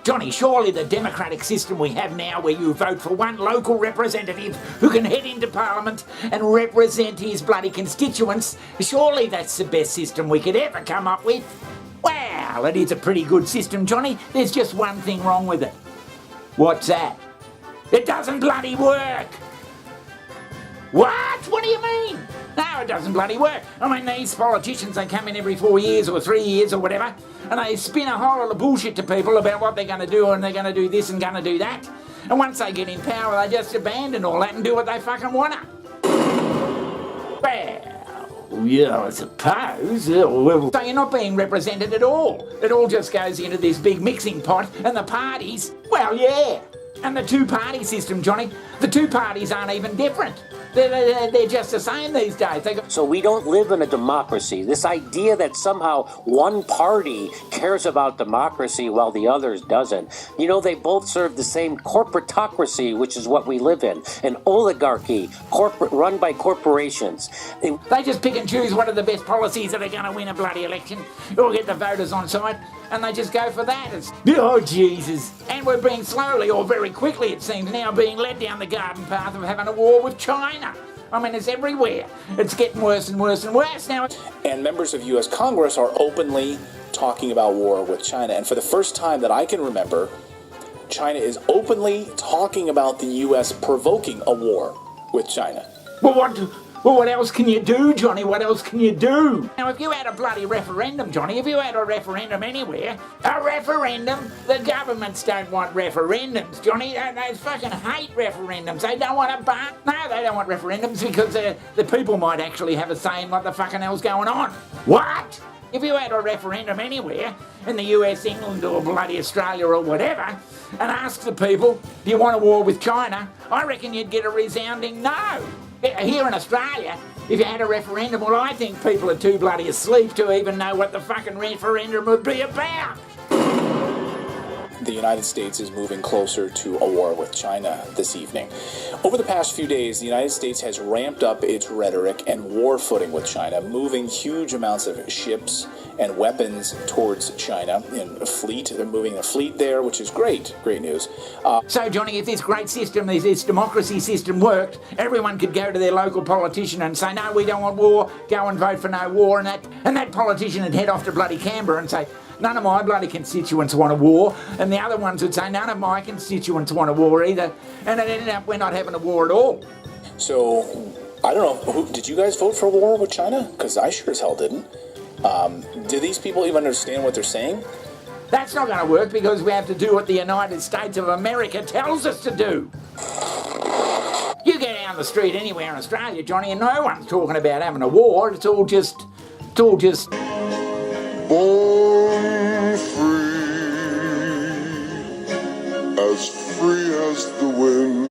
Johnny, surely the democratic system we have now where you vote for one local representative who can head into Parliament and represent his bloody constituents, surely that's the best system we could ever come up with. Well, it is a pretty good system, Johnny. There's just one thing wrong with it. What's that? It doesn't bloody work. What? What do you mean? No, it doesn't bloody work. I mean, these politicians, they come in every 4 years or 3 years or whatever, and they spin a whole lot of bullshit to people about what they're going to do and they're going to do this and going to do that. And once they get in power, they just abandon all that and do what they fucking want to. Well, yeah, I suppose. So you're not being represented at all. It all just goes into this big mixing pot, and the parties, well, yeah. And the two-party system, Johnny, the two parties aren't even different. They're just the same these days. So we don't live in a democracy. This idea that somehow one party cares about democracy while the others doesn't. You know, they both serve the same corporatocracy, which is what we live in. An oligarchy, run by corporations. They just pick and choose what are the best policies that are going to win a bloody election or get the voters on side, and they just go for that. Oh, Jesus. And we're being slowly, or very quickly it seems now, being led down the garden path of having a war with China. I mean, it's everywhere. It's getting worse and worse and worse now. And members of U.S. Congress are openly talking about war with China. And for the first time that I can remember, China is openly talking about the U.S. provoking a war with China. Well, what else can you do, Johnny? What else can you do? Now, if you had a bloody referendum, Johnny, if you had a referendum anywhere, the governments don't want referendums, Johnny. They fucking hate referendums. They don't want No, they don't want referendums because the people might actually have a say in what the fucking hell's going on. What? If you had a referendum anywhere, in the US, England, or bloody Australia, or whatever, and asked the people, do you want a war with China? I reckon you'd get a resounding no. Here in Australia, if you had a referendum, well, I think people are too bloody asleep to even know what the fucking referendum would be about. The United States is moving closer to a war with China this evening. Over the past few days, the United States has ramped up its rhetoric and war footing with China, moving huge amounts of ships and weapons towards China in a fleet. They're moving a fleet there, which is great news. So, Johnny, if this great system, this democracy system worked, everyone could go to their local politician and say, no, we don't want war, go and vote for no war, and that politician would head off to bloody Canberra and say, none of my bloody constituents want a war, and the other ones would say, none of my constituents want a war either, and it ended up we're not having a war at all. So, I don't know, did you guys vote for war with China? Because I sure as hell didn't. Do these people even understand what they're saying? That's not going to work because we have to do what the United States of America tells us to do. You get down the street anywhere in Australia, Johnny, and no one's talking about having a war. It's all just... Born free as the wind.